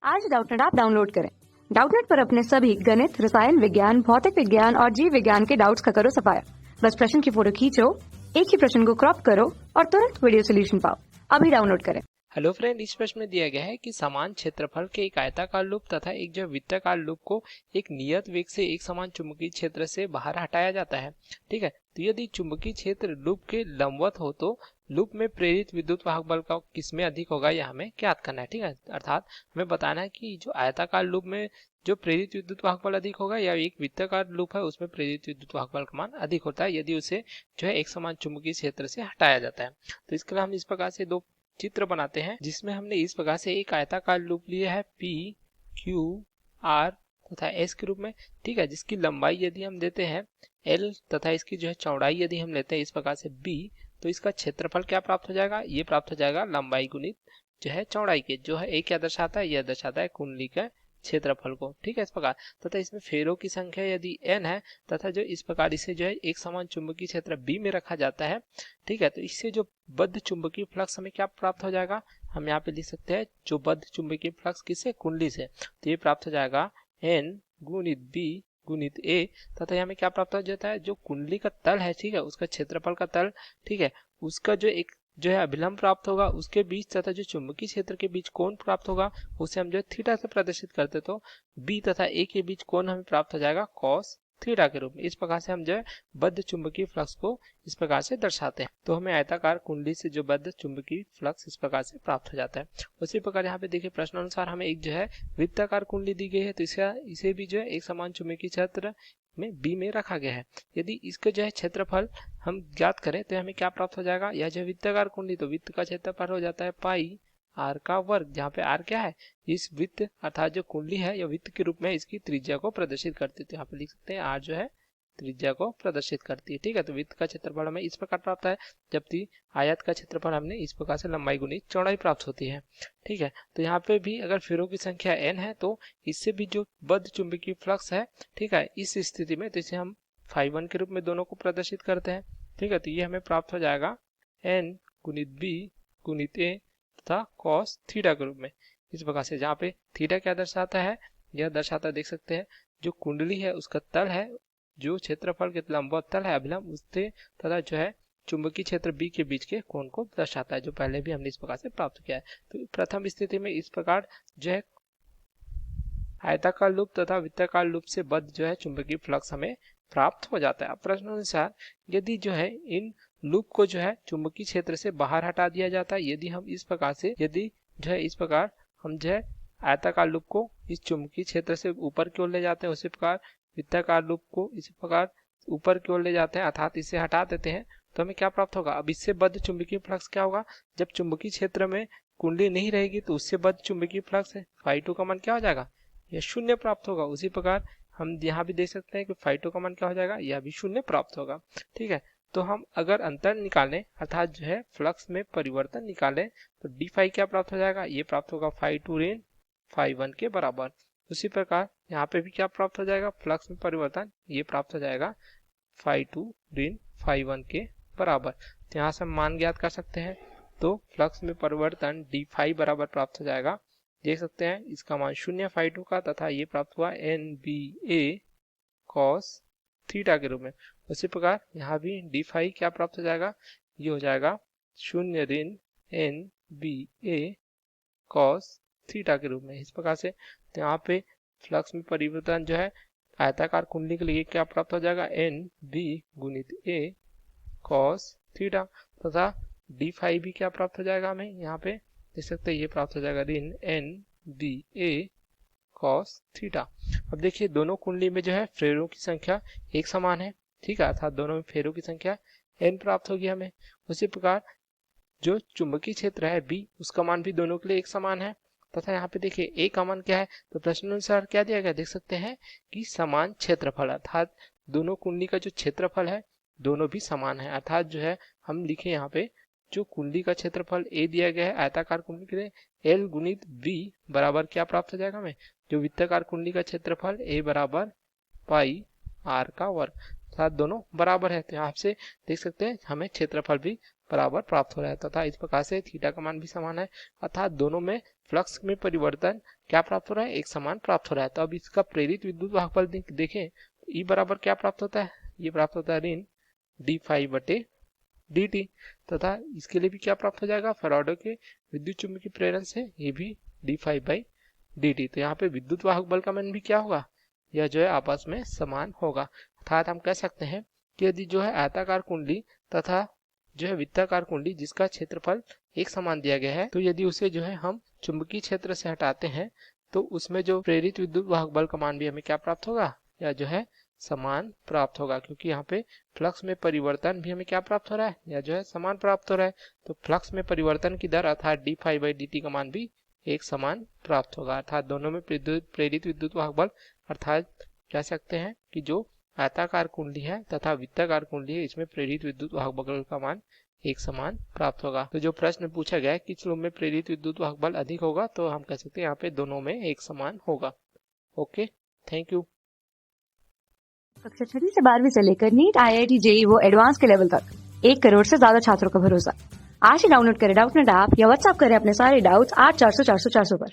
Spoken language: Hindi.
आज डाउटनेट ऐप डाउनलोड करें। डाउटनेट पर अपने सभी गणित, रसायन विज्ञान, भौतिक विज्ञान और जीव विज्ञान के डाउट्स का करो सफाया। बस प्रश्न की फोटो खींचो, एक ही प्रश्न को क्रॉप करो और तुरंत वीडियो सोल्यूशन पाओ। अभी डाउनलोड करें। हेलो फ्रेंड, इस प्रश्न में दिया गया है कि समान क्षेत्रफल के एक आयताकार लूप तथा एक जो वृत्ताकार लूप को एक नियत वेग से एक समान चुंबकीय क्षेत्र से बाहर हटाया जाता है। ठीक है, तो यदि चुंबकीय क्षेत्र लूप के लंबवत हो तो लूप में प्रेरित विद्युत वाहक बल का किसमें अधिक होगा, यह हमें ज्ञात करना है। ठीक है, अर्थात हमें बताना है कि जो आयताकार लूप में जो प्रेरित विद्युत वाहक बल अधिक होगा या एक वृत्ताकार लूप है उसमें प्रेरित विद्युत वाहक बल का मान अधिक होता है यदि उसे जो है एक समान चुंबकीय क्षेत्र से हटाया जाता है। तो इसके लिए हम इस प्रकार से दो चित्र बनाते हैं जिसमें हमने इस प्रकार से एक आयताकार लूप लिया है P, Q, R तथा S के रूप में। ठीक है, जिसकी लंबाई यदि हम देते हैं L तथा इसकी जो है चौड़ाई यदि हम लेते हैं इस प्रकार से B, तो इसका क्षेत्रफल क्या प्राप्त हो जाएगा, ये प्राप्त हो जाएगा लंबाई गुणित जो है चौड़ाई के। जो है एक क्या दर्शाता है, यह दर्शाता है कुंडली का क्षेत्रफल को। ठीक है, इस प्रकार तथा इसमें फेरों की संख्या यदि n है तथा जो इस प्रकार इसे जो है एक समान चुंबकीय क्षेत्र B में रखा जाता है। ठीक है, तो इससे जो बद्ध चुंबकीय फ्लक्स हमें क्या प्राप्त हो जाएगा, हम यहाँ पे लिख सकते हैं जो बद्ध चुंबकीय फ्लक्स किससे, कुंडली से। तो ये प्राप्त हो जाएगा n गुणित B गुणित A तथा यहाँ में क्या प्राप्त हो जाता है, जो कुंडली का तल है, ठीक है, उसका क्षेत्रफल का तल, ठीक है, उसका जो एक जो है अभिलंब प्राप्त होगा उसके बीच तथा जो चुंबकीय क्षेत्र के बीच कोण प्राप्त होगा उसे हम जो है थीटा से प्रदर्शित करते तो बी तथा ए के बीच कोण हमें प्राप्त हो जाएगा कॉस थीटा के रूप में। इस प्रकार से हम जो है बद्ध चुंबकीय फ्लक्स को इस प्रकार से दर्शाते हैं। तो हमें आयताकार कुंडली से जो बद्ध चुंबकीय फ्लक्स इस प्रकार से प्राप्त हो जाता है। उसी प्रकार यहाँ पे देखिए प्रश्नानुसार हमें एक जो है वृत्ताकार कुंडली दी गई है, तो इसे भी जो है एक समान चुंबकीय क्षेत्र में बी में रखा गया है। यदि इसका जो है क्षेत्रफल हम ज्ञात करें तो हमें क्या प्राप्त हो जाएगा, यह जो वृत्ताकार कुंडली तो वृत्त का क्षेत्रफल हो जाता है पाई आर का वर्ग, जहाँ पे आर क्या है, इस वृत्त अर्थात जो कुंडली है या वृत्त के रूप में इसकी त्रिज्या को प्रदर्शित करती है। तो यहाँ पे लिख सकते हैं आर जो है त्रिज्या को प्रदर्शित करती है। ठीक है, तो वृत्त का क्षेत्रफल हमें इस प्रकार प्राप्त है, जबकि आयत का क्षेत्रफल हमने इस प्रकार से लंबाई गुणित चौड़ाई प्राप्त होती है। ठीक है, तो यहाँ पे भी अगर फेरों की संख्या n है तो इससे भी जो बद्ध चुंबकीय फ्लक्स है, ठीक है, इस स्थिति में तो इसे हम φ1 के रूप में दोनों को प्रदर्शित करते हैं। ठीक है, तो ये हमें प्राप्त हो जाएगा n गुणित b गुणित a तथा cos थीटा के रूप में। इस प्रकार से जहाँ पे थीटा क्या दर्शाता है, यह दर्शाता देख सकते हैं जो कुंडली है उसका तल है, जो क्षेत्रफल के लंबवत तल है अभिलंब उससे तथा जो है चुंबकीय क्षेत्र B के बीच के कोण को दर्शाता है, जो पहले भी हमने इस प्रकार से प्राप्त किया है। तो प्रथम स्थिति में इस प्रकार जो है आयताकार लूप तथा वृत्ताकार लूप से बद्ध जो है चुंबकीय फ्लक्स हमें प्राप्त हो जाता है। अब प्रश्नानुसार यदि जो है इन लूप को जो है चुंबकीय क्षेत्र से बाहर हटा दिया जाता है, यदि हम इस प्रकार से यदि जो है इस प्रकार हम जो है आयताकार लूप को इस चुंबकीय क्षेत्र से ऊपर की ओर ले जाते हैं, उसी प्रकार वृत्ताकार लूप को इसी प्रकार ऊपर की ओर ले जाते हैं अर्थात इसे हटा देते हैं, तो हमें क्या प्राप्त होगा, अब इससे बद्ध चुंबकीय फ्लक्स क्या होगा, जब चुंबकीय क्षेत्र में कुंडली नहीं रहेगी तो उससे बद्ध चुंबकीय फ्लक्स है φ2 का मान क्या हो जाएगा, यह शून्य प्राप्त होगा। उसी प्रकार हम यहाँ भी देख सकते हैं कि φ2 का मान क्या हो जाएगा, यह भी शून्य प्राप्त होगा। ठीक है, तो हम अगर अंतर निकालें अर्थात जो है फ्लक्स में परिवर्तन निकालें तो डी फाई क्या प्राप्त हो जाएगा, ये प्राप्त होगा φ2 ऋण φ1 के बराबर। उसी प्रकार यहाँ पे भी क्या प्राप्त हो जाएगा, फ्लक्स में परिवर्तन, ये प्राप्त हो जाएगा φ2 ऋण φ1 के बराबर। तो यहाँ से हम मान ज्ञात कर सकते हैं, तो फ्लक्स में परिवर्तन डी फाई बराबर प्राप्त हो जाएगा, देख सकते हैं इसका मान शून्य φ2 का तथा ये प्राप्त हुआ NBA cos थीटा के रूप में। उसी प्रकार यहाँ भी डी फाई क्या प्राप्त हो जाएगा, ये हो जाएगा शून्य ऋण NBA cos थीटा के रूप में। इस प्रकार से तो यहाँ पे फ्लक्स में परिवर्तन जो है आयताकार कुंडली के लिए क्या प्राप्त हो जाएगा, NB गुणित A cos थीटा तथा डी फाई भी क्या प्राप्त हो जाएगा, हमें यहाँ पे देख सकते हैं ये प्राप्त हो जाएगा ऋण NBA cos थीटा। अब देखिए दोनों कुंडली में जो है फेरों की संख्या एक समान है, ठीक है, अर्थात दोनों में फेरों की संख्या n प्राप्त होगी हमें। उसी प्रकार जो चुंबकीय क्षेत्र है B उसका मान भी दोनों के लिए एक समान है तथा यहाँ पे देखिए A का मान क्या है, तो प्रश्नानुसार क्या दिया गया, देख सकते हैं कि समान क्षेत्रफल अर्थात दोनों कुंडली का जो क्षेत्रफल है दोनों भी समान है, अर्थात जो है हम लिखे यहाँ पे जो कुंडली का क्षेत्रफल A दिया गया है आयताकार कुंडली के लिए L गुणित B बराबर क्या प्राप्त हो जाएगा हमें, जो वृत्ताकार कुंडली का क्षेत्रफल A बराबर पाई आर का वर्ग, अर्थात दोनों बराबर है। तो यहाँ से देख सकते हैं हमें क्षेत्रफल भी बराबर प्राप्त हो रहा है तथा इस प्रकार से थीटा का मान भी समान है, अर्थात दोनों में फ्लक्स में परिवर्तन क्या प्राप्त हो रहा है, एक समान प्राप्त हो रहा है। तो अब इसका प्रेरित विद्युत वाहक बल देखें, ई बराबर क्या प्राप्त होता है, ये प्राप्त होता है ऋण d∅/dt, तथा इसके लिए भी क्या प्राप्त हो जाएगा, फैराडे के विद्युत चुंबकीय प्रेरण से ये भी d∅/dt। तो यहाँ पे विद्युत वाहक बल का मान भी क्या होगा, यह जो है आपस में समान होगा। अर्थात हम कह सकते हैं कि यदि जो है आयताकार कुंडली तथा जो है वृत्ताकार कुंडली जिसका क्षेत्रफल एक समान दिया गया है, तो यदि उसे जो है हम चुंबकीय क्षेत्र से हटाते हैं तो उसमें जो प्रेरित विद्युत वाहक बल का मान भी हमें क्या प्राप्त होगा, या जो है समान प्राप्त होगा, क्योंकि यहाँ पे फ्लक्स में परिवर्तन भी हमें क्या प्राप्त हो रहा है, या जो है समान प्राप्त हो रहा है। तो फ्लक्स में परिवर्तन की दर अर्थात d∅/dt का मान भी एक समान प्राप्त होगा। अर्थात दोनों में प्रेरित विद्युत वाहक बल, अर्थात कह सकते हैं कि जो आयताकार कुंडली है तथा वृत्ताकार कुंडली है, इसमें प्रेरित विद्युत वाहक बल का मान एक समान प्राप्त होगा। तो जो प्रश्न पूछा गया है किस रूप में प्रेरित विद्युत वाहक बल अधिक होगा, तो हम कह सकते हैं यहाँ पे दोनों में एक समान होगा। Okay, thank you. कक्षा 6वीं से 12वीं से लेकर नीट, IIT, JEE वो एडवांस के लेवल तक 1 करोड़ से ज्यादा छात्रों का भरोसा। आज ही डाउनलोड करें डाउटनेट ऐप या व्हाट्सएप करें अपने सारे डाउट्स 8400 400 400 पर।